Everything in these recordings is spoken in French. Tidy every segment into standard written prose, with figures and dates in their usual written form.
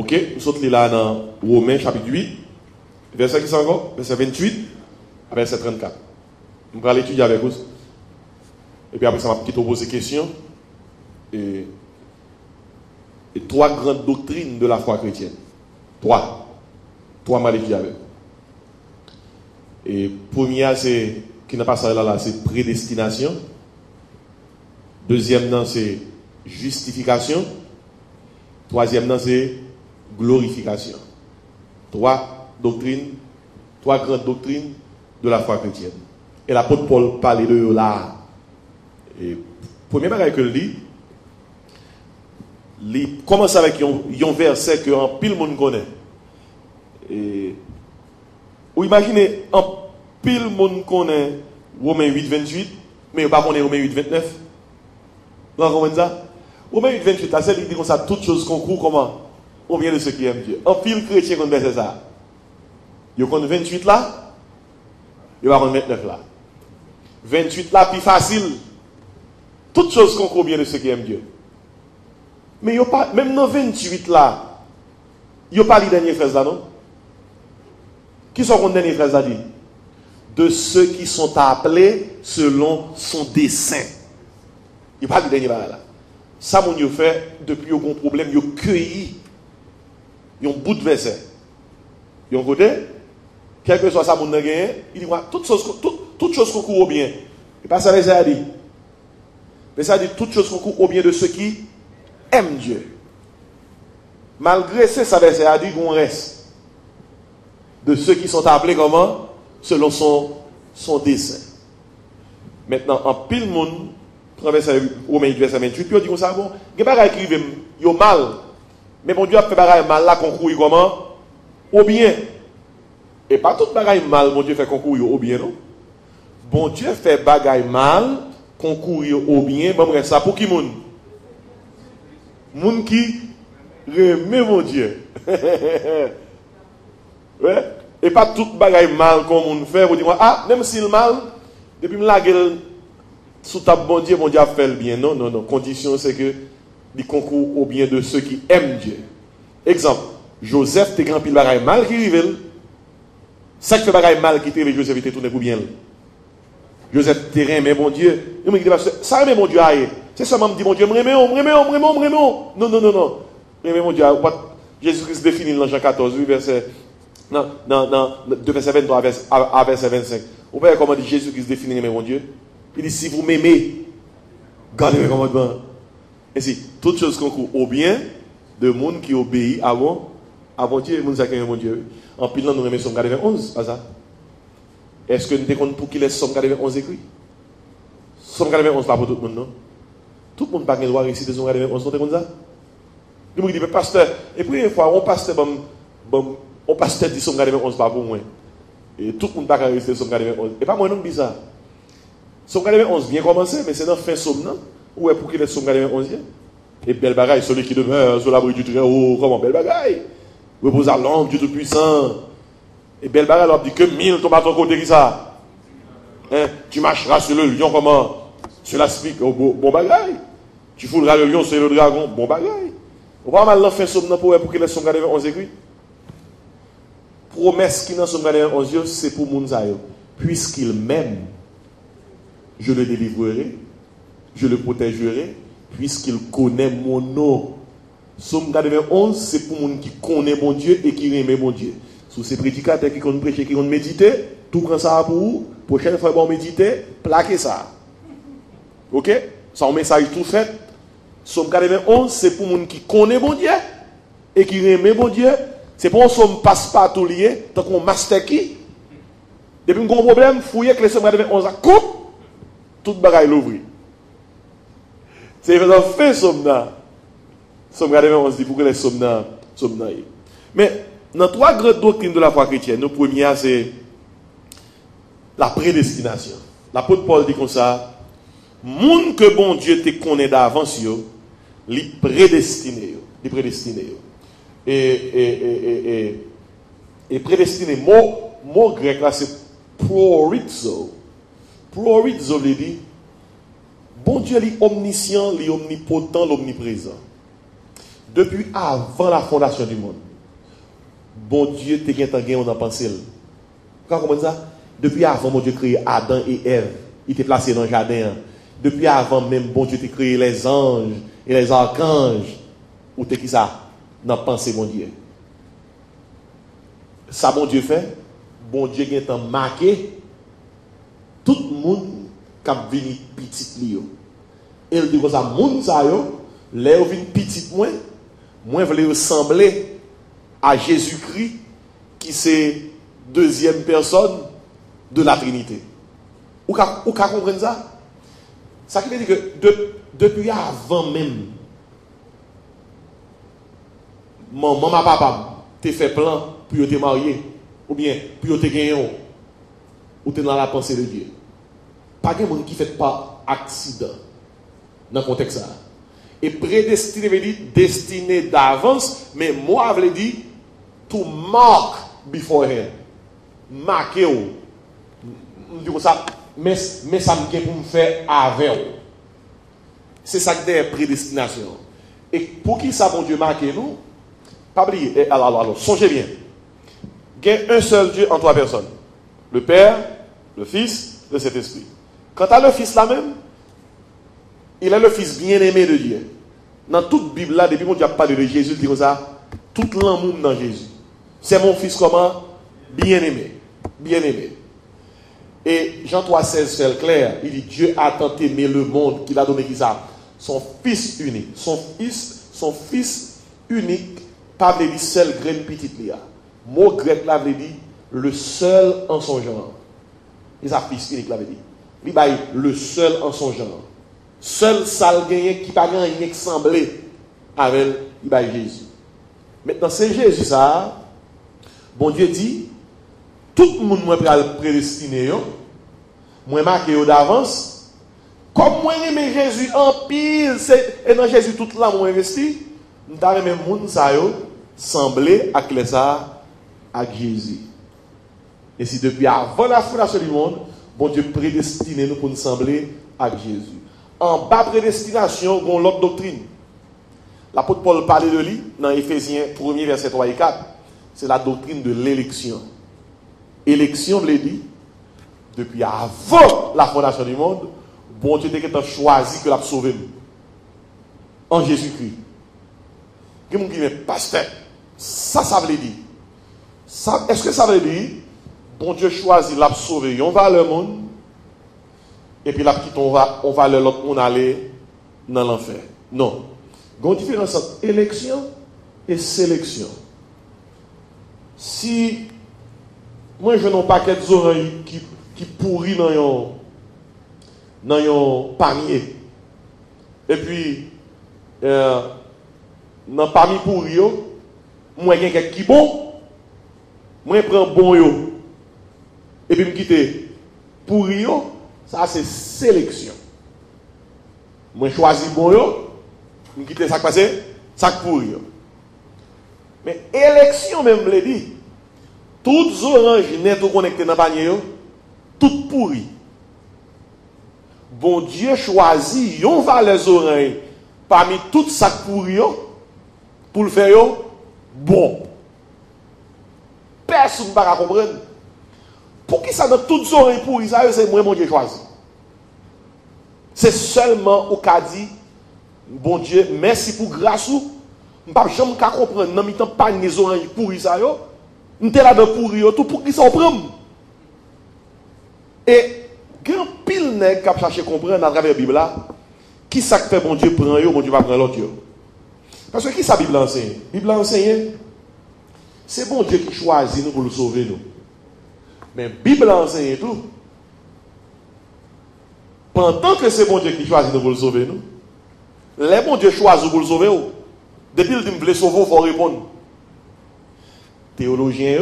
Ok, nous sommes là dans Romains chapitre 8, verset qui sont encore, verset 28 à verset 34. On va l'étudier avec vous. Et puis après ça, on va poser des questions. Et trois grandes doctrines de la foi chrétienne. Trois maladies avec. Et première, c'est, qui n'a pas ça là, c'est prédestination. Deuxième, c'est justification. Troisième, c'est glorification. Trois grandes doctrines de la foi chrétienne. Et l'apôtre Paul parlait de eux là. Et premier bagage que il commence avec un verset que en pile monde connaît. Et vous imaginez, en pile monde connaît Romains 8, 28, mais pas connaît Romains 8, 29. Vous comprenez ça? Romains 8, 28, c'est il dit comme ça, toutes choses concourent comment? Au bien de ceux qui aiment Dieu. En pile chrétien qu'on verset ça. Il y a 28 là, il y a 29 là. 28 là, plus facile. Toutes choses concourent bien de ceux qui aiment Dieu. Mais il pas, même dans 28 là, il n'y a pas les dernières phrases là, non? Qui sont les dernières phrases là dit? De ceux qui sont appelés selon son dessein. Il n'y a pas les dernières là. Ça, mon Dieu fait, depuis qu'il y a un problème, il y a cueilli. Il y a un bout de verset. Il y a un côté, quel que soit ça, mon Dieu, il dit, toutes choses concourent au bien. Et pas ça, ça dit. Mais ça dit, toutes choses concourent au bien de ceux qui aiment Dieu. Malgré ça, verset a dit qu'on reste. De ceux qui sont appelés comment? Selon son dessein. Maintenant, en pile monde, verset 28, puis on dit comme ça, bon, il y a pas écrire, il y a mal. Mais mon Dieu a fait bagaille mal là, concourir comment? Au bien. Et pas tout bagaille mal, mon Dieu fait concourir au bien, non? Bon Dieu fait bagaille mal, concourir au bien, bon, ça pour qui moun? Moun qui remet mon Dieu. Ouais? Et pas tout bagaille mal comme on fait, vous dites, ah, même si le mal, depuis me la gueule, sous ta bon Dieu a fait le bien. Non, non, non. Condition, c'est que il concourt au bien de ceux qui aiment Dieu. Exemple, Joseph, t'es grand pile bagaille mal qui rive. Ça qui fait bagaille mal qui t'est Joseph, il t'est tourné pour bien. Joseph, t'es rien, mais bon Dieu. Il me dit, ça remet mon Dieu à c'est seulement me dit, mon Dieu, me remet. Non, non, non, non. Remet mon Dieu. Jésus-Christ définit dans Jean 14, verset. Non, de verset 23 à verset 25. Vous voyez comment dit Jésus-Christ définit mon Dieu? Il dit, si vous m'aimez, gardez mes commandements. Ainsi, toutes choses concourent au bien de monde qui obéit avant Dieu et monde qui aime mon Dieu. En pile, nous remettons Somme 91, pas ça? Est-ce que nous déconnons pour qu'il ait Somme 91 écrit? Somme 91 pas pour tout le monde, non? Tout le monde n'a pas le droit de réciter Somme 91, non? Comme ça? Nous me dit, mais pasteur, et puis une fois, on pasteur dit Somme 91 pas pour moi. Et tout le monde n'a pas réciter Somme 91. Et pas moi, non, bizarre. Somme 91 bien commencé, mais c'est dans fin Somme, non? Ou est pour qu'il ait Somme 91? Et belle bagaille, celui qui demeure sur l'abri du Très-Haut, comment belle bagaille? Repose à l'ombre du Tout-Puissant. Et belle bagaille, on dit que 1000 tombent à ton côté, qui ça? Hein? Tu marcheras sur le lion, comment? Sur la spique, oh, bon bagaille. Tu fouleras le lion sur le dragon, bon bagaille. On va mal l'enfin Somme pour qu'il ait Somme 91 écrit. Promesse qui dans Somme 91, c'est pour Mounzaïo. Puisqu'il m'aime, je le délivrerai, je le protégerai, puisqu'il connaît mon nom. Somme 91, c'est pour les gens qui connaissent mon Dieu et qui aiment mon Dieu. Sous ces prédicateurs qui comptent prêcher, qui comptent méditer, tout prend ça pour vous. Prochaine fois, bon méditer, plaquez ça. Ok? C'est un message tout fait. Somme 91, c'est pour les gens qui connaissent mon Dieu et qui aiment mon Dieu. C'est pour un somme passe-partout lié, tant qu'on master qui. Depuis un gros problème, fouillez que les Somme 91 à coupe, tout le bagaille l'ouvrir. C'est une fin Somme là. Somme 91 dit pour que les Somme là. Mais dans trois grandes doctrines de la foi chrétienne, nos premières c'est la prédestination. L'apôtre Paul dit comme ça, monde que bon Dieu te connaît d'avance, li prédestiné. Et prédestiné, mot grec là c'est prorizo. Prorizo veut dire bon Dieu est omniscient, il est omnipotent, l'omniprésent. Depuis avant la fondation du monde, bon Dieu te gagné on a pensé. Vous comprenez ça? Depuis avant, bon Dieu créé Adam et Ève. Il était placé dans le jardin. Depuis avant même, bon Dieu t'a créé les anges et les archanges. Ou t'es qui ça? Dans pensée, bon Dieu. Ça, bon Dieu fait. Bon Dieu est marqué. Tout le monde qui a venu petit li yo. Et il dit que ça, moun sa yo, les venu petit moi voulais ressembler à Jésus-Christ, qui c'est deuxième personne de la Trinité. Vous comprenez ça? Ça qui veut dire que depuis avant même, maman, papa, t'es fait plan pour te marier, ou bien pour te gagner, ou t'es dans la pensée de Dieu. Pas de monde qui fait pas accident dans le contexte. Et prédestiné veut dire destiné d'avance, mais moi, je veux dire, to mark beforehand. Marquer ou. Je dis ça, mais ça me fait pour me faire avec. C'est ça que est prédestination. Et pour qui ça, bon Dieu, marquer nous? Pas oublier. Alors, songez bien. Il y a un seul Dieu en trois personnes. Le Père, le Fils, le Saint-Esprit. Quant à le Fils là-même, il est le Fils bien-aimé de Dieu. Dans toute Bible là, depuis qu'on a parlé de Jésus, il dit comme ça, tout l'amour dans Jésus. C'est mon Fils comment? Bien-aimé. Bien-aimé. Et Jean 3,16 fait le clair. Il dit, Dieu a tant aimé le monde qu'il a donné qui ça? Son Fils unique. Son Fils unique, pas veut dire seul graine petite là. Mot grec là veut dire le seul en son genre. Et ça Fils unique là veut dire. Il dit le seul en son genre. Seul sale gagné qui pas rien semblé avec Jésus. Maintenant c'est Jésus ça. Bon Dieu dit tout le monde moi prédestiné moi marqué d'avance. Comme moi aimé Jésus en pile, et dans Jésus tout là moi investi, m'ta même monde ça yo semblé avec ça avec Jésus. Et si depuis avant la fondation du monde, bon Dieu prédestiné nous pour nous sembler avec Jésus. En bas prédestination, on a l'autre doctrine. L'apôtre Paul parlait de lui dans Éphésiens 1er verset 3 et 4. C'est la doctrine de l'élection. Élection, veut dire, depuis avant la fondation du monde, bon Dieu a choisi que l'a sauvé nous. En Jésus-Christ. Quelqu'un qui dit, pasteur, ça veut dire. Est-ce que ça veut dire, bon Dieu choisit l'a sauvé, on va à le monde, et puis là, on va l'autre monde aller dans l'enfer. Non. Il y a une différence entre élection et sélection. Si moi je n'ai pas quelques oreilles qui pourrit dans un panier, et puis dans parmi pourri, moi j'ai quelqu'un qui bon, moi je prends bon yo, et puis je quitte pourri yo. Ça, c'est sélection. Moi, je choisis bon yo, je quitte ça passé, ça pourri. Mais élection, même, je l'ai dit, toutes oranges net connectées dans le panier, toutes pourries. Bon Dieu choisit, on va les oreilles parmi toutes ça pourri pour le faire bon. Personne ne va comprendre. Pour qui ça dans toutes oreilles pourries, ça c'est moi, mon Dieu choisi. C'est seulement au cas dit, bon Dieu, merci pour grâce ou, je ne peux jamais comprendre, non, mais pas les oreilles pourries, ça yo, nous sommes là dans pourri, tout pour qui ça prend. Et, grand pile nèg qui a cherché comprendre à travers la Bible là, qui ça fait bon Dieu prend yo, bon Dieu va prendre l'autre yo. Parce que qui ça Bible enseigne? Bible enseigne, c'est bon Dieu qui choisit nous pour le sauver nous. Mais la Bible enseigne tout. Pendant que c'est bon Dieu qui choisit nous pour le sauver, nous, les bon Dieu choisit pour le sauver. Depuis le dit que vous sauver, il faut répondre. Théologiens,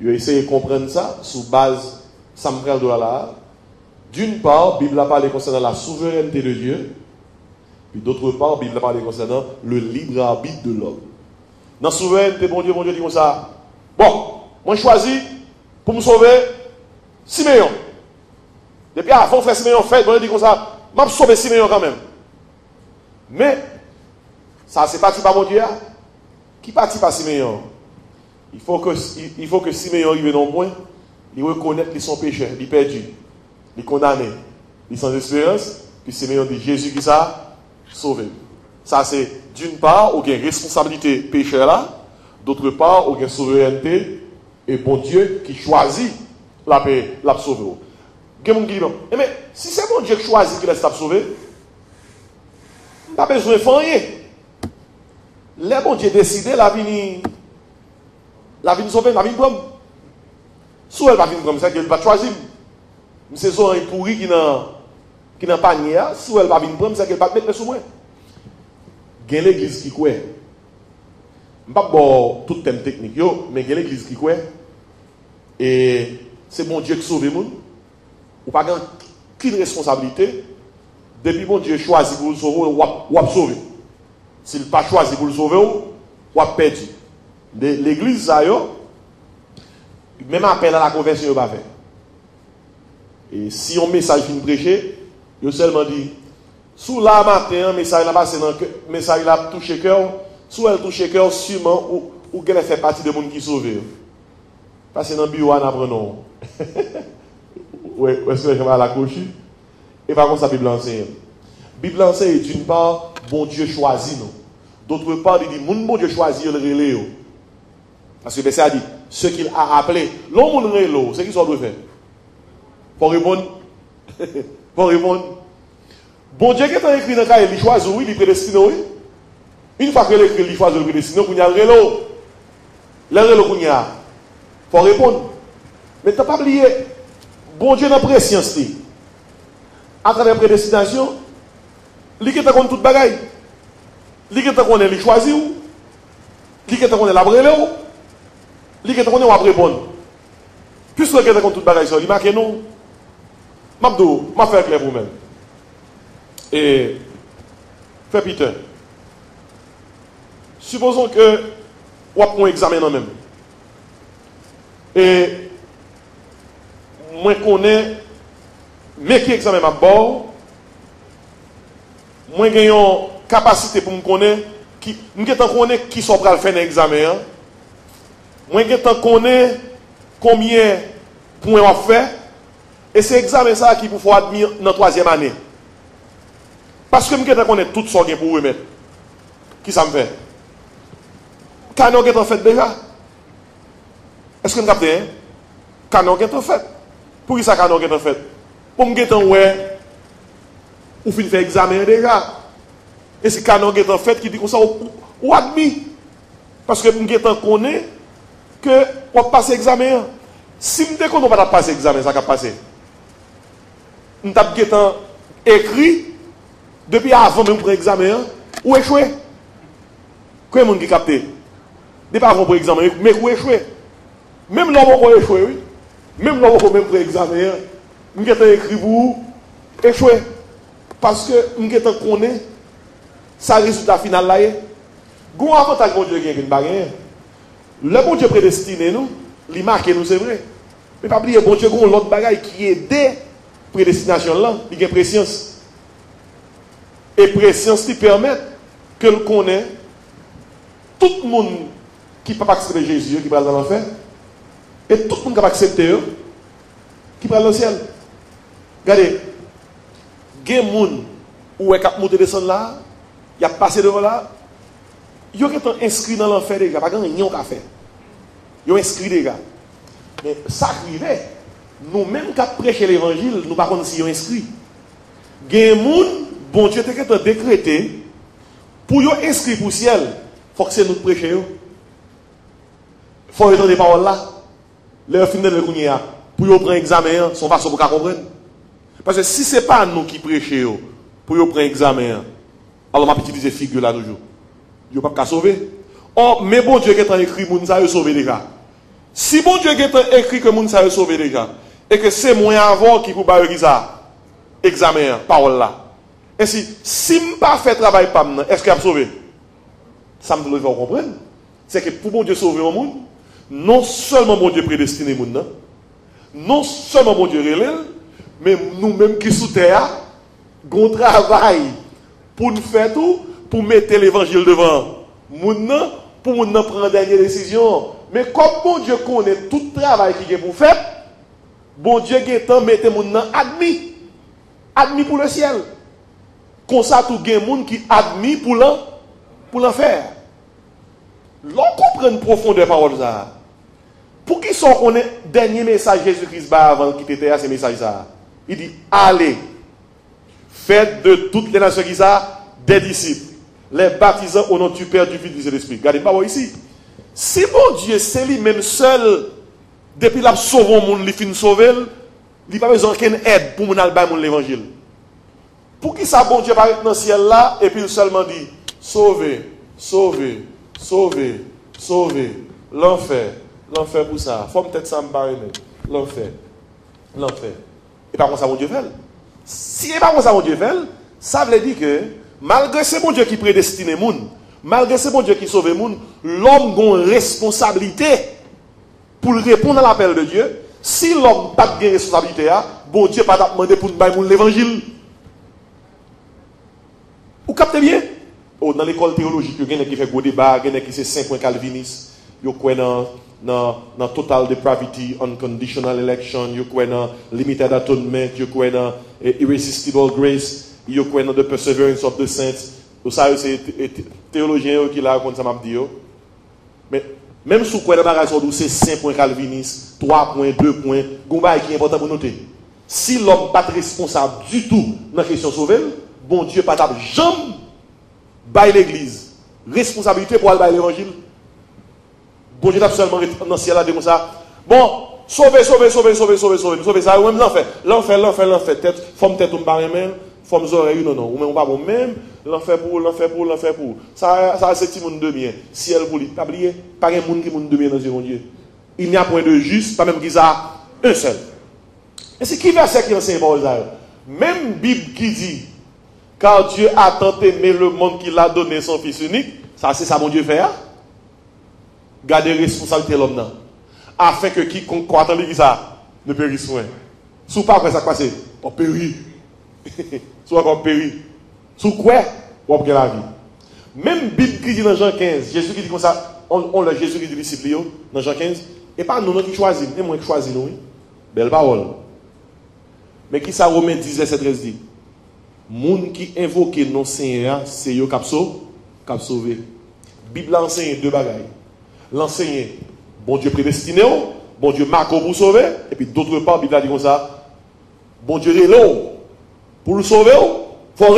ils ont essayé de comprendre ça sous base Samuel de là. D'une part, la Bible a parlé concernant la souveraineté de Dieu. Puis d'autre part, la Bible a parlé concernant le libre arbitre de l'homme. Dans la souveraineté, bon Dieu dit comme ça. Bon. Moi, je choisis pour me sauver Siméon. Depuis avant, frère Siméon fait, je dis comme ça, je vais sauver Siméon quand même. Mais, Ça, c'est parti par mon Dieu. Qui parti par Siméon? Il faut que Siméon arrive dans le point, il reconnaît qu'ils sont pécheurs, ils perdus, ils condamnés, ils sont sans espérance, puis Siméon dit Jésus qui ça, sauvé. Ça, c'est d'une part, il y a une responsabilité pécheur là, d'autre part, il y a une souveraineté et bon Dieu qui choisit la paix, la sauver. Il y a des gens qui disent, mais si c'est bon Dieu qui choisit qui laisse la sauver, il n'y a pas besoin de faire rien. Les bon Dieu décidé, la vie sauver, la vie prendre. Si elle va venir comme ça, qu'elle va choisir. C'est ça, un pourri qui n'a pas nié. Si elle va venir prendre ça, qu'elle va mettre sur moi. Il y a l'église qui croit. Je ne vais pas voir tout thème technique, mais il y a l'église qui croit. Et c'est bon Dieu qui sauve le monde. Ou pas qu'une responsabilité. Depuis bon Dieu choisit pour le sauver, ou à sauver. S'il n'a pas choisi pour le sauver, ou à perdre. L'église, ça, même appel à la conversion, il va faire. Et si un message vient prêcher, il seulement dit, sous la matin, un message là passé dans le message là touché cœur, sous elle touche cœur, sûrement, ou qu'elle fait partie des gens qui sauvent. Parce que dans le bureau, on apprend. Oui, est-ce que je vais à la couche? Et par contre, ça, la Bible enseigne. La Bible enseigne, d'une part, bon Dieu choisit nous. D'autre part, il dit, mon bon Dieu choisit le relais. Parce que ça dit, ce qu'il a appelé, l'homme relais, c'est qui ça doit faire? Pour répondre. Pour répondre. Bon Dieu qui est écrit dans le cas, il choisit, oui, il prédestine, oui. Une fois que l'écrit, il choisit le prédestine, il y a le relais. Le relais qu'il y a. Pour répondre. Mais tu n'as pas oublié, bon Dieu n'a pas préscience. À travers la prédestination, il est contre toute bagaille. Il est contre les choisir, il est contre la brûler, il est contre la répondre. Puisque il est contre toute bagaille, il marque non. Mabdo, m'a fait clair pour vous-même. Et, fait Peter. Supposons que vous avez un examen dans même. Et, moi, je connais, mais qui examen à bord, moi, j'ai une capacité pour me connaître, qui sont prêts à faire un examen. Moi, je connais combien de points on fait. Et c'est l'examen ça qui faut admettre dans la 3e année. Parce que je connais tout ce qu'il pour remettre. Qui ça me fait? Canon est en fait déjà. Est-ce que vous captez? Canon est en fait. Pour qui ça canon est en fait? Pour me dire ouais, ou fin faire examen déjà. Et c'est canon est en fait qui dit comme ça ou admis. Parce que je connais que on passe l'examen. Si je ne pas passer l'examen, ça va passer. Je suis écrit depuis avant même pour l'examen ou échoué. Comment est-ce qui capte? Depuis avant pour l'examen, mais ou échoué. Même là où on échoué, oui. Même là où on même pour l'examen, je suis écrit pour échouer. Parce que je connais ça résultat final là. Il y a un avantage bon Dieu qui est une. Le bon Dieu prédestiné nous, il marque nous, c'est vrai. Mais pas oublier, bon Dieu, il y a l'autre bagaille qui est des prédestinations là, il y a préscience. Et préscience qui permet que l'on connaisse tout le monde qui peut accepter Jésus, qui va dans l'enfer, et tout le monde qui va accepter eux, qui va dans le ciel. Regardez, il y a des gens où ils ont monté descendre là, il a passé devant là, ils ont inscrit dans l'enfer déjà, pas grand rien à faire. Ils ont inscrit les gars. Mais ça arrive, nous-mêmes qui prêchons l'évangile, nous ne savons pas si ils ont inscrit. Il y a des gens, bon Dieu t'a décrété, pour qu'ils inscrire pour le ciel, il faut que c'est nous prêcher. Il faut entendre des paroles là. Leur fin de l'Econia, pour qu'ils prennent l'examen, son façon pour qu'ils comprennent. Parce que si ce n'est pas nous qui prêchons, pour qu'ils prennent l'examen, alors on va utiliser figure là toujours. Ils ne peuvent pas sauver. Oh, mais bon Dieu qui a écrit, moun sa yo sauvé déjà. Si bon Dieu qui a écrit que moun sa yo sauvé déjà, et que c'est moi avant qui peut faire ça, examen, parole là. Et si je ne pas fait travail, est-ce qu'il a sauvé? Ça me doit comprendre. C'est que pour bon Dieu sauver un monde, non seulement bon Dieu prédestiné le monde, non seulement bon Dieu relève, mais nous-mêmes qui sous terre, qu'on travaille pour nous faire tout, pour mettre l'évangile devant moun nan, pour moun nan prendre dernière décision. Mais comme bon Dieu connaît tout le travail qu'il y a pour faire, bon Dieu qui mette moun nan admis pour le ciel. Comme ça tout gen moun qui admis pour l'enfer. L'on comprend profondeur parole ça. Pour qui sont qu'on est dernier message Jésus-Christ avant qu'il était à ce message ça. Il dit allez, faites de toutes les nations qui ça des disciples, les baptisant au nom du Père, du Fils et de l'Esprit. Regardez pas ici. Si mon Dieu c'est lui-même seul depuis la sauvé le monde, il fin sauver, il pas besoin d'aucune aide pour mon alba mon l'évangile. Pour qui ça bon Dieu paraît dans le ciel là et puis il seulement dit sauver, sauver, sauver, sauver, l'enfer pour ça. Faut peut-être ça me paraît l'enfer. Et pas comme ça mon Dieu fait. Si et pas comme ça mon Dieu fait, ça veut dire que malgré ce bon Dieu qui prédestine le monde, malgré ce bon Dieu qui sauve le monde, l'homme a une responsabilité pour répondre à l'appel de Dieu. Si l'homme n'a pas de responsabilité, bon Dieu n'a pas demandé pour nous l'évangile. Vous captez bien? Oh, dans l'école théologique, il y a des qui fait gros débat, il y a des qui c'est 5 points calvinistes, il y a dans total depravity, unconditional election, il y a dans limited atonement, il y a dans irresistible grace, il y a dans the perseverance of the saints. Tout ça, c'est théologien qui l'a raconté ça m'a dit. Mais même sous quoi c'est 5 points calvinistes, 3 points, 2 points, Gomba qui est important pour noter. Si l'homme n'est pas responsable du tout dans la question sauvée, bon Dieu pas jamais bailler l'église. Responsabilité pour aller l'évangile. Bon Dieu n'a seulement dans le ciel là comme ça. Bon, sauver ça, ou même l'enfer, tête, forme tête ou barremel, forme oreilles, non, ou même pas bon même, l'enfer pour. Ça c'est petit monde de bien. Ciel pour lui, pas oublier, pas un monde qui monde de bien dans mon Dieu. Il n'y a point de juste, pas même qu'il a un seul. Et c'est qui verset qui enseigne par ça? Même Bible qui dit car Dieu a tant aimé le monde qu'il a donné son fils unique, ça c'est ça mon Dieu fait. Gardez responsabilité l'homme là. Afin que quiconque croit en lui ça ne périsse point. Sous pas après ça passe, on périt. Sous encore périt. Sous quoi on prend la vie. Même Bible qui dit dans Jean 15, Jésus qui dit comme ça, on le Jésus qui dit disciple dans Jean 15, et pas nous qui choisissons, et moi qui choisis nous. Belle parole. Mais qui ça Romains 10 verset 13 dit? Moun qui invoque non Seigneur, c'est yo qui sauvé. Bible enseigne deux bagailles. L'enseigne, bon Dieu prédestiné, bon Dieu marque pour sauver, et puis d'autre part, Bible dit comme ça, bon Dieu est là pour le sauver, faut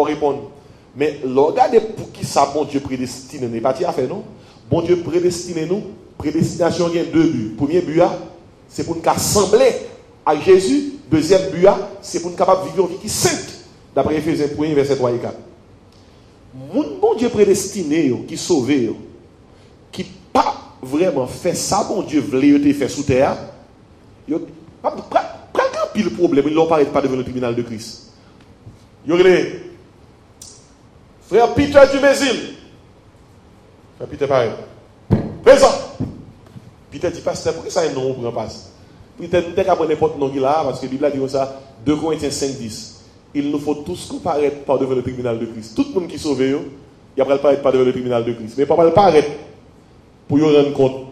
répondre. Mais regardez pour qui ça, bon Dieu prédestiné, n'est pas à faire, non? Bon Dieu prédestiné nous, prédestination, il y a deux buts. Premier but, c'est pour nous assembler à Jésus. Deuxième but, c'est pour nous capables de vivre une vie qui est sainte. D'après Ephésiens 1, verset 3 et 4. Mon bon Dieu prédestiné, qui sauve, qui pas vraiment fait ça, bon Dieu voulait faire sous terre, pas un pile problème, il ne paraît pas devant le tribunal de Christ. Il y a frère Peter du Mésil. Frère Peter pareil. Présent. Peter dit, pasteur, pourquoi ça est non pour un passe? Peter ne peut pas prendre n'importe nom là, parce que la Bible a dit comme ça, 2 Corinthiens 5, 10. Il nous faut tous comparaître par devant le tribunal de Christ. Tout le monde qui sauve, il ne va pas être par devant le tribunal de Christ. Mais pas mal paraître pour y rendre compte.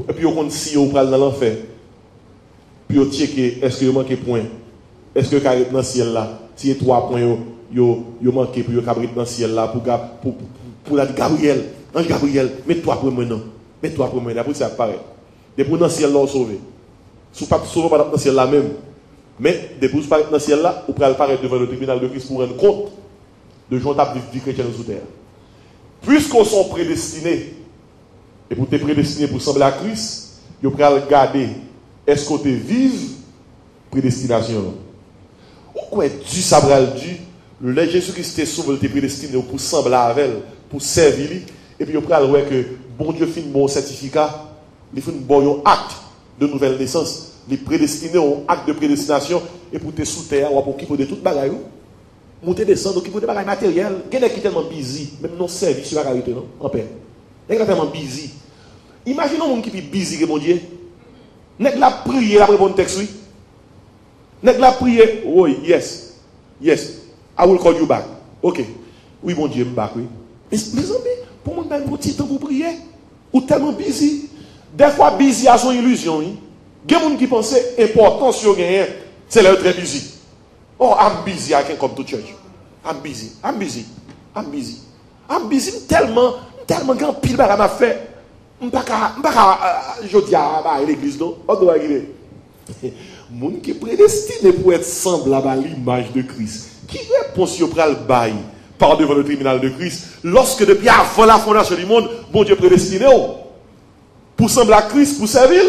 Et puis, on compte si on prend dans l'enfer. Puis, on checker, est-ce que vous manquez point? Est-ce que vous avez dans le ciel là? Si il y a 3 points, vous manquez pour vous dans le ciel là, pour la Gabriel. Ange Gabriel, mets-toi pour moi, non. Mets-toi pour moi, après ça apparaît. Depuis dans le ciel là, on sauve. Si vous ne sauvez pas dans le ciel là même. Mais, depuis que vous parlez dans le ciel là, vous pouvez apparaître devant le tribunal de Christ pour rendre compte de gens qui vivent chrétiens sous terre. Puisqu'on sont prédestinés, et pour te prédestiner pour sembler à Christ, vous pouvez regarder, est-ce qu'on te vive prédestination? Ou quoi Dieu sabral Dieu, le Jésus-Christ est sauvé, te prédestiné pour sembler à elle, pour servir lui, et puis vous pouvez voir que bon Dieu fait un bon certificat, il fait un bon acte de nouvelle naissance. Les prédestinés ont acte de prédestination et pour te sous terre ou pour qui faut de toute bagaille monter descendre qui faut des bagailles matérielles quelqu'un qui est tellement busy même non service sur la carité non en paix quelqu'un tellement busy imaginons un monde qui est busy que mon Dieu nèg la prier après bon texte oui nèg la prier oui yes I will call you back Ok. Oui, bon Dieu, m'bak, oui. Mais mes amis, pour moi, un petit temps pour prier. Ou tellement busy. Des fois, busy a son illusion, oui. Il y a des gens qui pensent important sur rien, c'est leur très busy. Oh, I'm busy, I can come to church. I'm busy, I'm busy, I'm busy. I'm busy tellement grand pile bagarre m'a fait. Je dis à l'église, non? On doit arriver. Moun qui est prédestiné pour être semblable à l'image de Christ. Qui répond si on prend le bail par devant le tribunal de Christ, lorsque depuis avant la fondation du monde, bon Dieu prédestiné pour sembler à Christ, pour servir.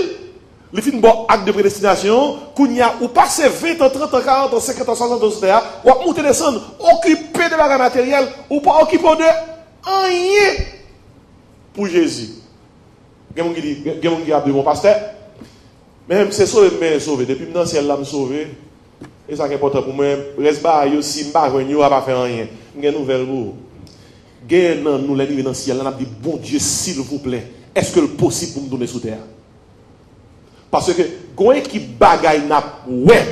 Les films bon acte de prédestination, qu'on y a ou passer 20 ans, 30 ans, 40 ans, 50 ans, 60 ans, etc. Ou monter descendre, occupé de bagages matériels, ou pas occupé de rien pour Jésus. Il y a des gens qui disent, mon pasteur, même c'est sauvé, mais sauvé. Depuis maintenant, c'est là me sauvé. Et ça qui est important pour moi, reste pas, si je ne vais pas faire rien. Il y a une nouvelle pour nous, les niveaux dans le ciel, on a dit, bon Dieu, s'il vous plaît, est-ce que le possible pour me donner sous terre? Parce que, quand qui bagaille n'a ouais,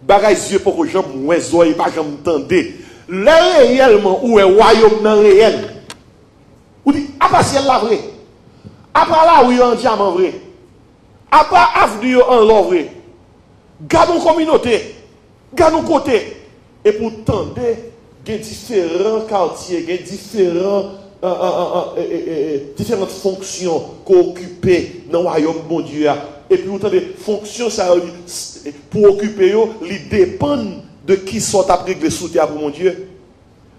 bagaille yeux pour que j'aime ouais, zoï, pas j'aime tendez. Là, réellement, où est royaume dans réel? Ou dit, après ciel la vrai. Après là, où il y a un diamant vrai. Après, avenue en l'or vrai. Gardons communauté. Gardons côté. Et pourtant, il y a différents quartiers, il y a différentes fonctions qu'occuper dans le royaume de mon Dieu. Et puis, autant de fonctions, ça, pour occuper, ils dépendent de qui sont après les sous-terre pour mon Dieu.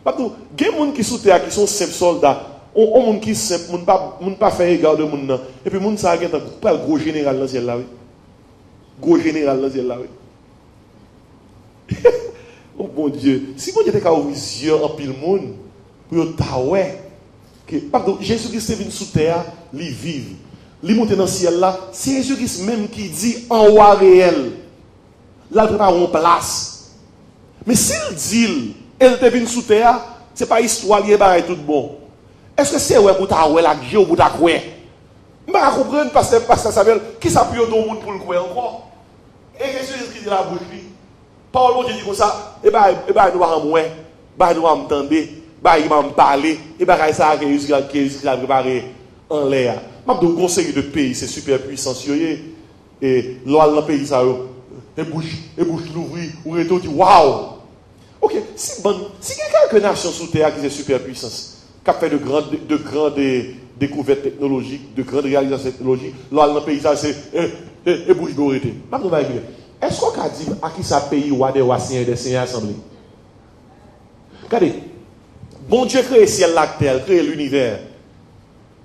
Parce que, il y a des gens qui sont sous-terre, qui sont simples soldats. On monde qui simple, on pas faire égard de monde. Et puis, monde ça, il y a un gros général dans le ciel là, oui. Gros général dans le ciel là, oui. Oh mon Dieu, si mon Dieu était ouvrir les yeux en pile monde, pour t'aouer, pardon, Jésus-Christ est venu sous terre, il vive. Il monte dans le ciel là, c'est Jésus-Christ même qui dit en roi réel. Là, il prépare une place. Mais s'il dit, elle est venue sous terre, ce n'est pas histoire, il est tout bon. Est-ce que c'est ouais pour t'aouer la Dieu ou pour t'aouer? Je ne peux pas comprendre parce que ça veut qui s'appuie au monde pour le croire encore. Et Jésus-Christ dit la bouche. Paul Dieu dit comme ça, et ben il doit en moins, il doit m'entendre, il va me parler, et ben ça qui a préparé en l'air. M'a dit conseil de pays, c'est super puissant et l'oil dans le pays ça et bouche l'ouvrir ou retour dit waouh. OK, si quelques nations sous terre qui est super puissance, qui a fait de grandes découvertes technologiques, de grandes réalisations technologiques, l'oil dans le pays ça c'est et bouche d'orité. M'a dit est-ce qu'on a dit à qui ça pays ou à des seigneurs des seigneurs assemblés? Regardez, bon Dieu crée le ciel, la terre, crée l'univers.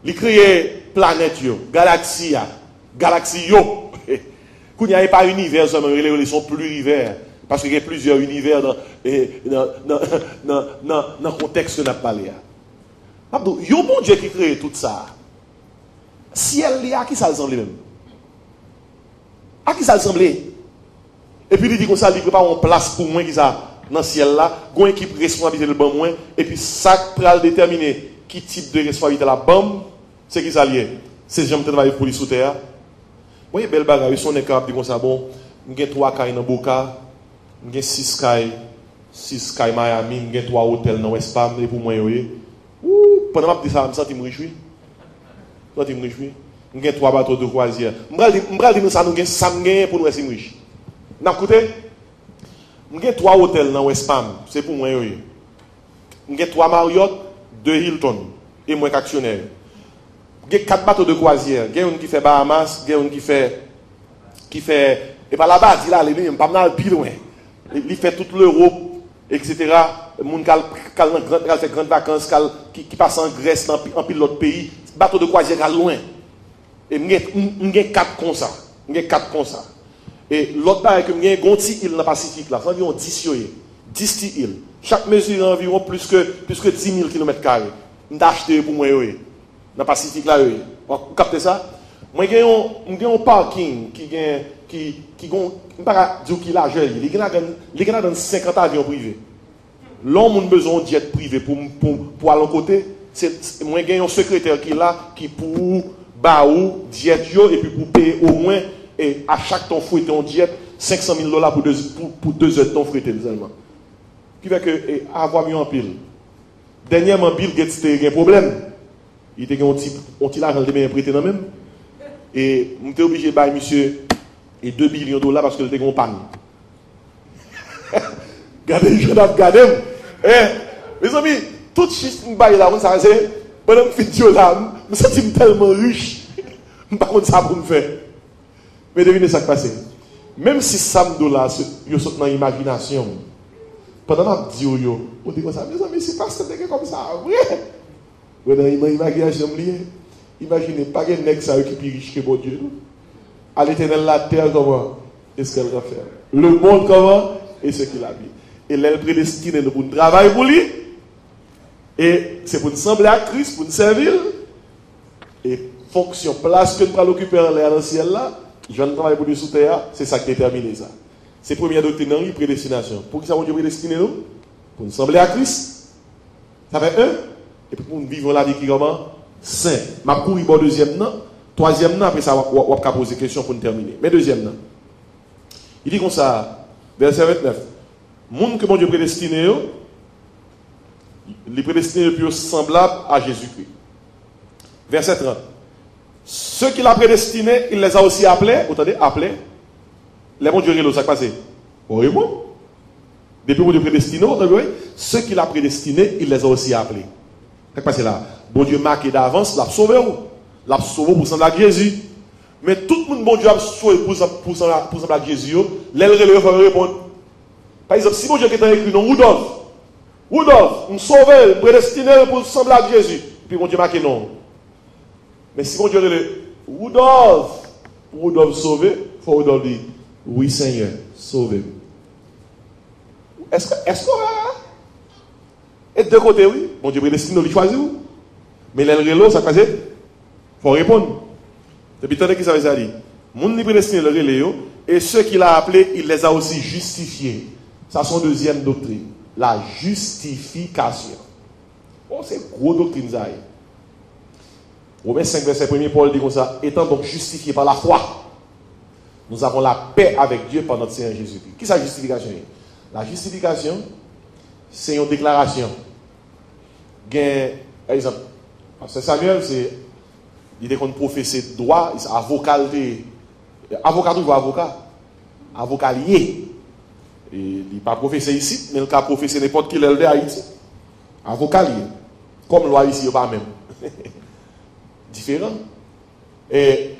Il crée planète, galaxie, yo. Quand il n'y a pas univers, ils sont plurivers. Parce qu'il y a plusieurs univers dans le contexte que nous avons parlé. Il y a un bon Dieu qui crée tout ça. Ciel, à qui ça ressemble même? À qui ça ressemble? Et puis il dit comme ça, il prépare une place pour moi qui ça dans le ciel là, une équipe responsabilité le bon moins, et puis ça va déterminer qui type de responsabilité la bombe, c'est qui ça lié. C'est jamais travailler pour les sous terre. Vous voyez belle bagarre, ils sont capable de dire comme ça bon, j'ai 3 cailles dans Boca, j'ai 6 cailles Miami, j'ai 3 hôtels dans West Palm et pour moi pendant que je dis ça, je me réjouis. J'ai 3 bateaux de croisière. Je dis ça nous gagne ça pour nous rester riches. N'a écoutez, j'ai 3 hôtels dans West Palm, c'est pour moi. J'ai 3 Marriott, 2 Hilton, et moi actionnaire. J'ai 4 bateaux de croisière. J'ai un qui fait Bahamas, j'ai un qui fait, et par là-bas, il a les pas mal plus loin. Il fait toute l'Europe, etc. Moun qui fait grandes vacances, qui passe en Grèce, en pile l'autre pays, bateau de croisière à loin. Et j'ai 4 comme ça. Et l'autre part que j'ai une île dans le Pacifique, là, c'est environ 10 îles. Chaque mesure environ plus que 10 000 km². Je acheté pour moi, dans le Pacifique, là. Vous captez ça? Moi, j'ai un parking qui je ne sais pas dire qu'il a géré. Il y a dans 50 avions privés. L'homme a besoin de jet privé pour aller à côté. Moi, j'ai un secrétaire qui est là, qui pour baou, jet et puis pour payer au moins. Et à chaque temps fouetté en diète, $500 000 pour 2 heures de temps fouetté seulement. qui fait que avoir mieux en pile. Dernièrement, Bill Gates a eu un problème. Il était un petit argent de prêté dans même. Et je suis obligé de bailler monsieur et 2 billions de dollars parce que il était en panne. Regardez, je vais regarder. Mes amis, tout ce que je baille là, ça c'est pendant que je suis là, je me sens tellement riche. Je ne sais pas ça pour me faire. Mais devinez ce qui passe. Même si $100, ils sont dans l'imagination. Pendant que je dis, on dit comme ça, mes amis, c'est pas ça comme ça, vrai. Dans l'imagination, imaginez pas que nèg ça qui est plus riche que bon Dieu. À l'éternel, la terre, comment est-ce qu'elle va faire? Le monde, comment est ce qu'il a mis. Et elle prédestine pour nous travailler pour lui. Et c'est pour nous sembler à Christ, pour nous servir. Et fonction, place que nous allons occuper en l'air dans le ciel là, je vais travailler pour lui sous terre, c'est ça qui détermine ça. C'est la première doctrine, prédestination. Pour qui ça va Dieu prédestiner nous? Pour nous sembler à Christ. Ça fait un. Et puis pour nous vivre la vie qui comment? Saint. Ma courir bon deuxième non. Troisième non, après ça, on va poser des questions pour nous terminer. Mais deuxième non. Il dit comme ça, verset 29. Monde que mon Dieu prédestiné, les prédestinés plus semblables à Jésus-Christ. Verset 30. Ceux qu'il a prédestinés, il les a aussi appelés. Vous entendez? Appelés. Les bons Dieu, ça passe. Oui, bon. Depuis mon Dieu prédestiné, ceux qu'il a prédestinés, il les a aussi appelés. Ça passe là. Bon Dieu marqué d'avance, l'a sauvé. L'a sauvé pour sembler à Jésus. Mais tout le monde, bon Dieu, a sauvé pour sembler à Jésus. L'aile il faut répondre. Par exemple, si mon Dieu qui est écrit non, Rudolph, nous sauvé, prédestiné pour sembler à Jésus. Puis mon Dieu marqué non. Mais si mon Dieu est Rudolph sauvé, il faut Rudolph dire, oui Seigneur, sauvé. Est-ce qu'on a? Et de côté, oui, mon Dieu prédestiné, il choisit. Mais l'aile ça passe. Il faut répondre. Depuis tant que ça veut dire, mon prédestiné le relais, et ceux qu'il a appelés, il les a aussi justifiés. Ça, c'est son deuxième doctrine. La justification. Oh, c'est une grosse doctrine, ça. Romains 5, verset 1, Paul dit comme ça, étant donc justifiés par la foi, nous avons la paix avec Dieu par notre Seigneur Jésus-Christ. Qui est la justification? La justification, c'est une déclaration. Par exemple, Pasteur Samuel, il était qu'on professeur droit, avocat lié. Et il n'est pas professeur ici, mais il a professeur n'importe qui l'élève à Haïti. Avocat lié. Comme loi ici, il n'y a pas même. Différent. Et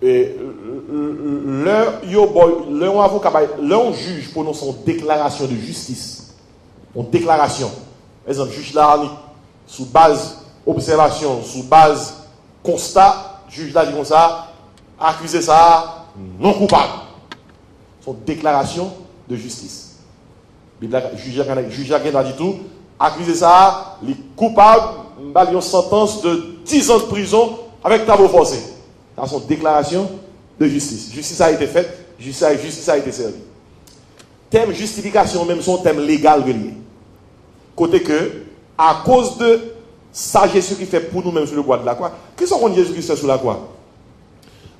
leur avocat, leur juge prononce une déclaration de justice. Une déclaration. Par exemple, juge là, sous base observation, sous base constat, juge là dit comme ça, accusé ça, non coupable. C'est une déclaration de justice. Juge là dit tout, accusé ça, les coupables, il y a une sentence de 10 ans de prison avec travaux forcés. C'est son déclaration de justice. Justice a été faite, justice a été servie. Thème justification, même son thème légal relié. Côté que, à cause de ça, Jésus qui fait pour nous-mêmes sur le bois de la croix, qu'est-ce qu'on Jésus qui fait sur la croix?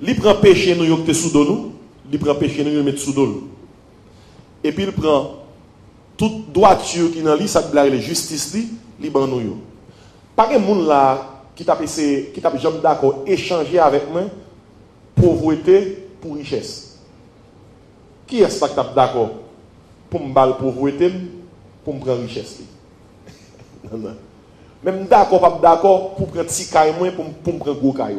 Il prend péché nous, il sous nous, il prend péché nous, il met sous nous. Et puis il prend toute droiture qui dans lui, ça veut dire justice, il prend nous. Pas de monde là qui t'a jamais d'accord échanger avec moi pauvreté pour richesse. Qui est-ce qui t'a d'accord pour me baller pauvreté pour me prendre richesse? Non, non. Même d'accord, pas d'accord pour prendre 6 cailles moins pour me prendre gros cailles.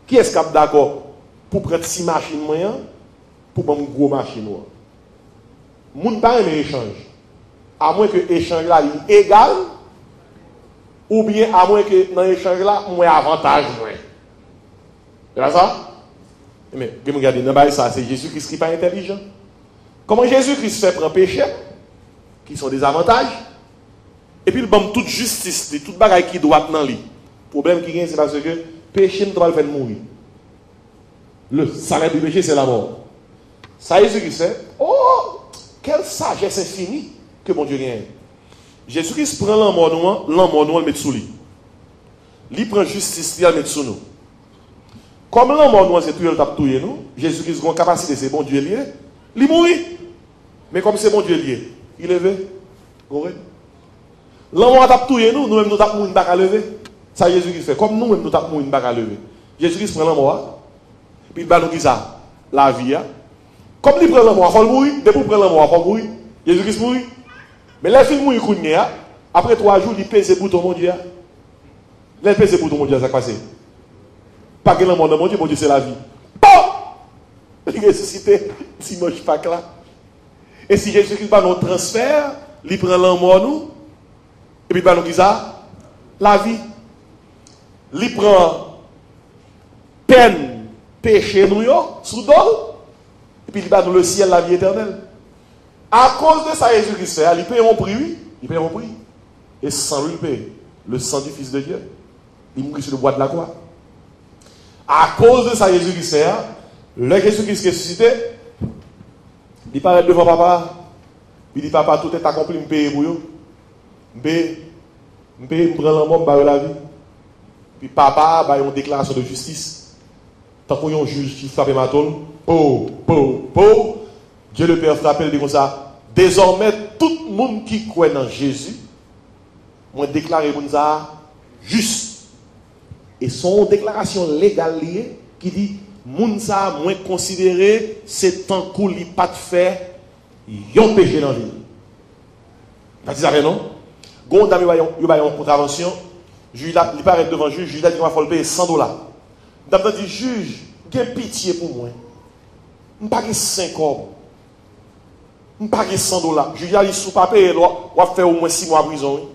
Qui est-ce qui est d'accord pour prendre 6 machines moins pour prendre gros machines? Moun pas un échange. À moins que l'échange là est égal, ou bien à moins que dans l'échange là, moins avantage. C'est ça? Mais, regardez, ça, c'est Jésus-Christ qui n'est pas intelligent. Comment Jésus-Christ fait prendre péché, qui sont des avantages, et puis il donne toute justice, toute bagaille qui doit être dans lui. Le problème qui vient, c'est parce que péché ne doit pas le faire mourir. Le salaire du péché, c'est la mort. Ça, Jésus-Christ fait, oh, quelle sagesse infinie que mon Dieu gagne. Jésus-Christ prend l'amour noir, il met sous lui. Il prend justice, il met sous nous. Comme l'amour noir, c'est tout, il tape tout, nous. Jésus-Christ a une capacité, c'est bon Dieu lié. Il mourit. Mais comme c'est bon Dieu lié, il levé. L'homme a tapé nous-mêmes nous tapons une bac à lever. Ça Jésus-Christ fait. Comme nous-mêmes nous tapons une bac à lever. Jésus-Christ prend l'homme, puis il va nous dire ça, la vie. Comme il prend l'homme, il faut mourir. Depuis qu'il prend l'homme, il faut mourir. Jésus-Christ mourit. Mais les films mourir, après 3 jours, il pèse pour ton mon Dieu. Il pèse pour ton mon Dieu, ça passe. Pas que l'homme mon Dieu, c'est la vie. Bon! Il ressuscité dimanche Pâques là. Et si Jésus-Christ va nous transfert, il prend l'homme nous, et puis il va nous dire ça, la vie. Il prend peine, péché, nous, sous dos, et puis il va nous le ciel, la vie éternelle. À cause de ça, Jésus-Christ, il paye un prix, oui, il paye un prix. Et sans lui, il paye le sang du Fils de Dieu. Il mourit sur le bois de la croix. À cause de ça, Jésus-Christ, le Jésus-Christ ressuscité, il paraît devant papa, il dit papa, tout est accompli, je paye pour vous. Je prends l'amour, je la vie. Puis papa, il y a une déclaration de justice. Tant qu'il y a un juge qui frappe ma tôle, Dieu le Père frappe, il dit comme ça. Désormais, tout le monde qui croit dans Jésus, moi déclaré comme ça, juste. Et son déclaration légale liée, qui dit, moun ça, moins considéré, c'est tant qu'on n'a pas de fait, yon péché dans la vie. Vous dites ça, non? Quand il y a une contravention, il paraît devant le juge, il a dit qu'il faut le payer $100. D'abord, il dit, juge, il y a pitié pour moi. Je ne pas 5 euros. Je ne pas $100. Je dis, si vous ne pas payer, on va faire au moins 6 mois de prison.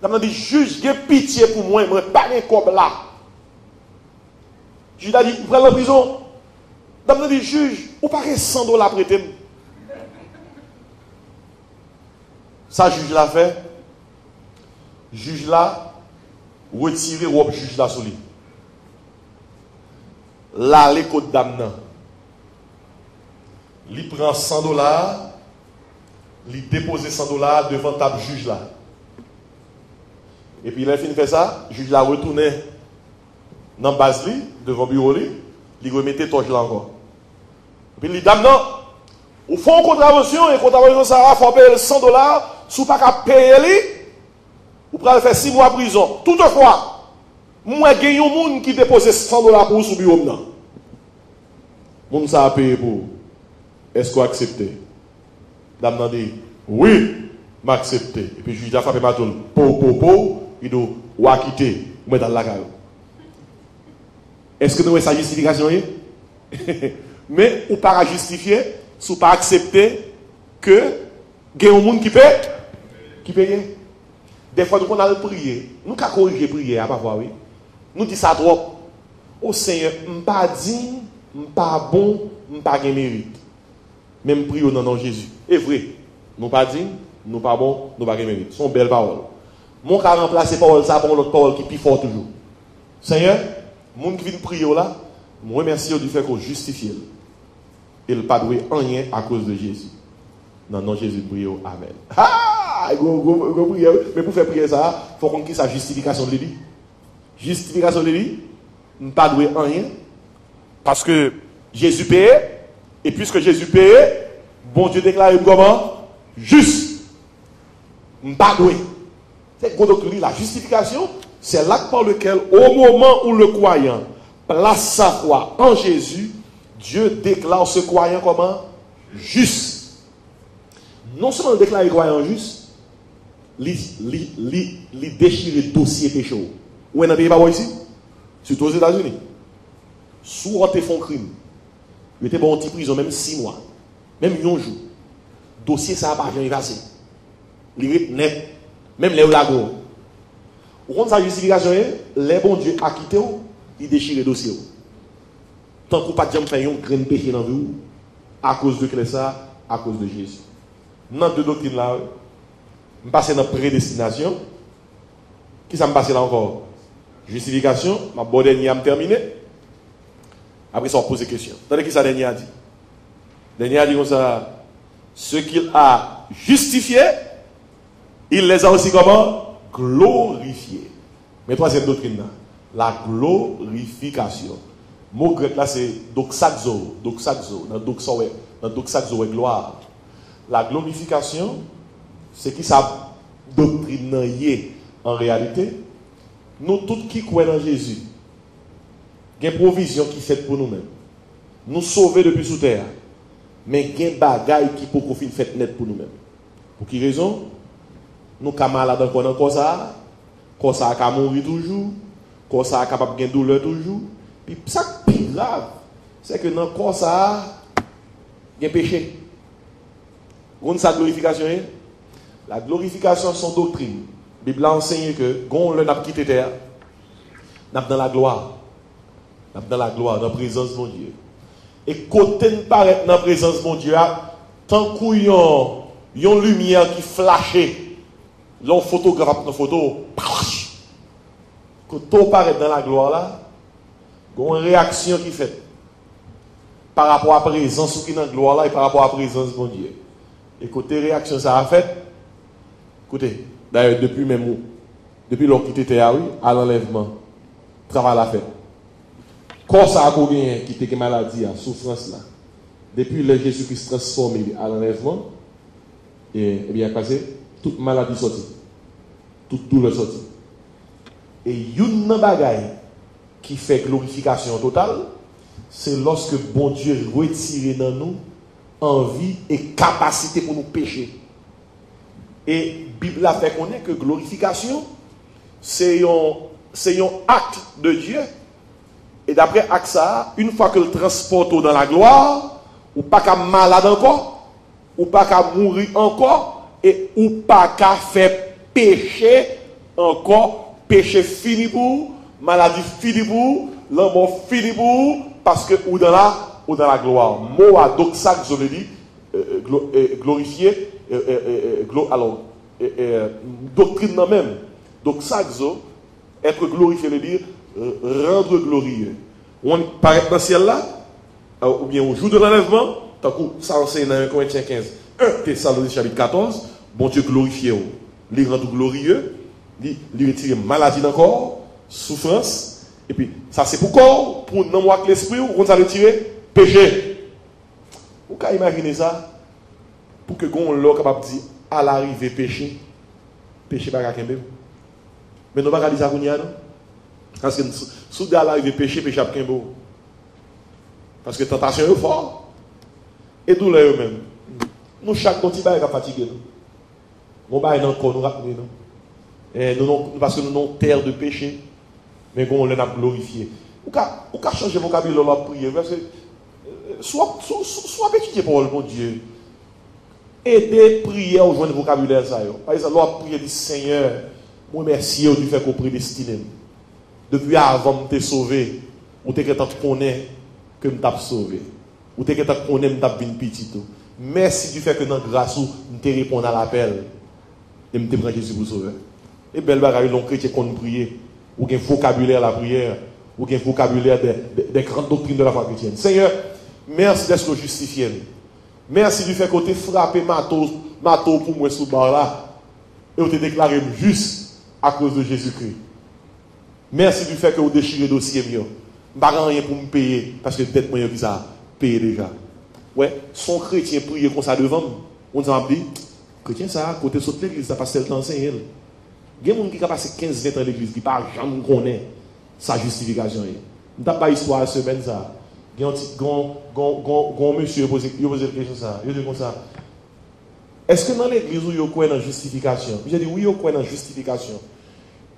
Je dis, juge, il y a pitié pour moi, je ne pas comme là. Je lui ai dit, prends la prison. Je dis, juge, ou pas $100 prêter. Ça, juge l'a fait. Juge là, retirer ou juge là sur lui. Là, les côtes d'âme, il prend $100, il dépose $100 devant table juge là. Et puis il a fini de faire ça, le juge l'a retourné dans la base devant le bureau, il remettait torche là encore. Et puis il dit, dame non, au fond contravention, et contravention ça va payer $100, si vous n'avez pas payer, vous pouvez faire 6 mois de prison. Toutefois, moi j'ai un monde qui dépose $100 pour sur le bureau. Le monde ça a payé pour. Est-ce qu'on accepte? Dame n'a dit, oui, m'accepte. Et puis, je lui ai dit, frappé ma toule, il doit ou quitter, ou mettre dans la caille. Est-ce que nous avons sa justification? Mais, ou pas justifier, ou pas accepter que, il y a un monde qui paye, Des fois, nous avons prié, nous avons corrigé prier, à pas voir, oui. Nous disons ça trop. Au Seigneur, je ne suis pas digne, je ne suis pas bon, je ne suis pas de mérite. Même prier au nom de Jésus. Et vrai, nous ne sommes pas dignes, nous ne sommes pas bons, nous ne sommes pas de mérite. Ce sont belles paroles. Mon cas remplacer parole ça par l'autre parole qui est plus fort toujours. Seigneur, les gens qui viennent prier là, je remercie du fait qu'on justifie. Et ne pas doué rien à cause de Jésus. Dans le nom de Jésus, priez. Amen. Ah! Mais pour faire prier ça, il faut qu'on ait sa justification de lui. Justification de lui, ne pas doué rien. Parce que Jésus paye. Et puisque Jésus paye, bon Dieu déclare comment? Juste. Ne pas doué. C'est quoi donc la justification? C'est l'acte par lequel, au moment où le croyant place sa foi en Jésus, Dieu déclare ce croyant comment? Juste. Non seulement déclare le croyant juste, il déchire le dossier péché. Où est dans le pays pas ici? Surtout aux États-Unis. Sous on te font crime. Il était bon en prison même 6 mois. Même un jour. Dossier ça n'a pas jamais passé. Il net. Même les lagos. Au compte sa justification, les bons Dieu a quitté, il déchire le dossier. Tant qu'on pas de faire un grand péché dans la vie, à cause de ça, à cause de Jésus. Dans deux doctrines là, je passe dans la prédestination. Qui ça me passe là encore? Justification, ma bonne dernière me terminé. Après ça, on pose des questions. Attendez qui ça dernier a dit? Dernier a dit comme ça, ce qu'il a justifié, il les a aussi comment? Glorifiés. Mais troisième doctrine là, la glorification. Le mot grec là c'est doxazo, doxazo, dans doxazo est gloire. la glorification, c'est qui sa doctrine en réalité. Nous tous qui croyons en Jésus, il y a une provision qui est faite pour nous-mêmes. Nous sauver depuis sous terre. Mais il y a des bagailles qui peuvent faire fait net pour nous-mêmes. Pour quelle raison? Nous sommes malades encore ça. Comme ça, on mourir toujours. Comme ça, on capable de douleur toujours. Puis, ça qui est plus grave, c'est que dans le corps, ça, il y a un péché. Vous savez la glorification? La glorification, c'est une doctrine. La Bible enseigne que, quand on a quitté terre, on est dans la gloire. On est dans la gloire, dans la présence de mon Dieu. Et côté nous paraît dans la présence de mon Dieu, tant qu'il y a une lumière qui flashait, l'on photographe une photo, quand tout paraît dans la gloire là, il y a une réaction qui fait par rapport à la présence qui est dans la gloire là et par rapport à la présence de mon Dieu. Et côté réaction ça a fait, écoutez, d'ailleurs depuis même depuis l'on quitté terre à l'enlèvement, travail à la fête. Quand ça a combien qui était maladie, à souffrance là, depuis le Jésus-Christ transformé à l'enlèvement, et bien passé, toute maladie sortie, toute douleur sortie. Et une bagaille qui fait glorification totale, c'est lorsque bon Dieu retire dans nous envie et capacité pour nous pécher. Et la Bible a fait connaître que glorification, c'est un acte de Dieu. Et d'après Aksa, une fois que le transporte dans la gloire, ou pas qu'à malade encore, ou pas qu'à mourir encore, et ou pas qu'à faire péché encore, péché fini pour, maladie fini pour, la mort fini pour, parce que ou dans la gloire. Mot à doxa, je le dis, glorifier, alors, doctrine même. Doxaxo, être glorifié veut dire rendre glorieux. On paraît dans le ciel là, ou bien au jour de l'enlèvement, tant que ça enseigne dans 1 Corinthiens 15, 1 Thessaloniciens chapitre 14, bon Dieu glorifié, les rendre glorieux, les retirer maladie dans le corps, souffrance, et puis ça c'est pour corps, pour non voir l'esprit, on va retirer péché. Vous pouvez imaginer ça, pour que on soit capable de dire à l'arrivée péché, péché pas qu'à mais nous ne pouvons pas dire ça, non? Parce que si à l'arrivée péché, péché à Kimbo. Parce que la tentation est forte. Et douleur eux-mêmes. Nous, chaque petit bail est fatigué. Nous bail dans le corps, nous rappelons. Parce que nous avons terre de péché. Mais on l'a glorifié. Ou qu'à changer le vocabulaire de la prière. Parce que soit étudier pour le bon Dieu. Aider prier au joindre vocabulaire. Par exemple, la prière du Seigneur. Moi, merci du fait qu'on prédestiné. Depuis avant de te sauver, ou te connaît que je t'ai sauvé. Ou te connaît que je t'ai bien petit. Merci du fait que dans la grâce, je te réponds à l'appel. Et je te prends Jésus pour sauver. Et belle bagaille, l'on chrétien qu'on prie, ou un vocabulaire la prière, ou un vocabulaire des grandes doctrines de la foi chrétienne. Seigneur, merci d'être justifié. Merci du fait qu'on t'a frappé mato pour moi sous bar là. Et on t'a déclaré juste à cause de Jésus-Christ. Merci du fait que vous déchirez le dossier mieux. Je n'ai rien pour me payer parce que peut-être moi j'ai payé déjà. Ouais, son chrétien prier comme ça devant moi. On dit, chrétien ça, côté de l'église, ça passe le temps enseigner. Il y a des gens qui ont passé 15-20 ans à l'église, qui ne jamais connaît sa justification. Je n'ai pas histoire de semaine ça. Il y a un monsieur qui a posé la question ça. Il dit comme ça. Est-ce que dans l'église où il y a quoi dans la justification? J'ai dit oui, il y a quoi dans la justification.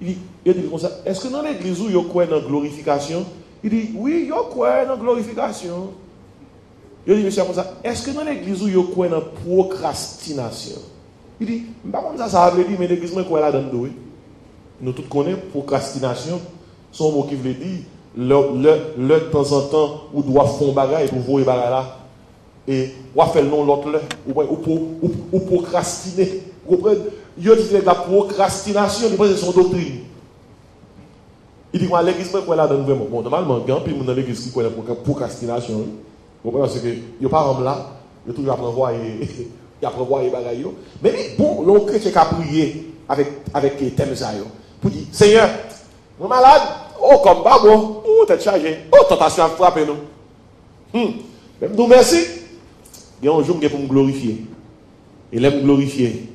Il dit comme ça. Est-ce que dans l'église où il y a quoi dans la glorification? Il dit oui, il y a quoi dans la glorification. Il dit monsieur comme ça. Est-ce que dans l'église où il y a quoi dans la procrastination? Il dit, par contre ça veut dire, mais l'église moi quoi là-dedans? Nous tous connaissons procrastination. Son mot qui veut dire le temps en temps où doit faire bagaille pour voir bagaille là. Et on fait le nom l'autre là, ou procrastiner. Vous comprenez? Il dit la procrastination, c'est son doctrine. Il dit que l'église quoi là dedans vraiment. Bon, normalement, il y a un peu dans l'église qui connaît la procrastination. Vous comprenez? Parce que il n'y a pas un là, il y a toujours à prévoir et bagaille. Mais bon, l'on chrétien qui a prié avec les thèmes ça pour dire Seigneur, mon malade, oh comme pas bon, oh t'es chargé, oh tentation a frappé nous. Même nous merci. Il y a un jour pour me glorifier. Et l'aime glorifier.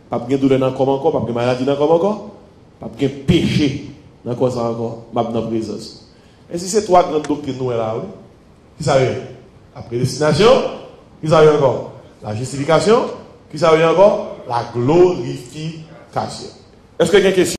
Pas de douleur dans le corps encore, pas de maladie dans le corps encore, pas de péché dans le corps encore, pas de présence. Et si c'est trois grandes doctrines nous là, oui, qui ça veut? La prédestination, qui ça veut encore? La justification, qui ça veut encore? La glorification. Est-ce qu'il y a une question?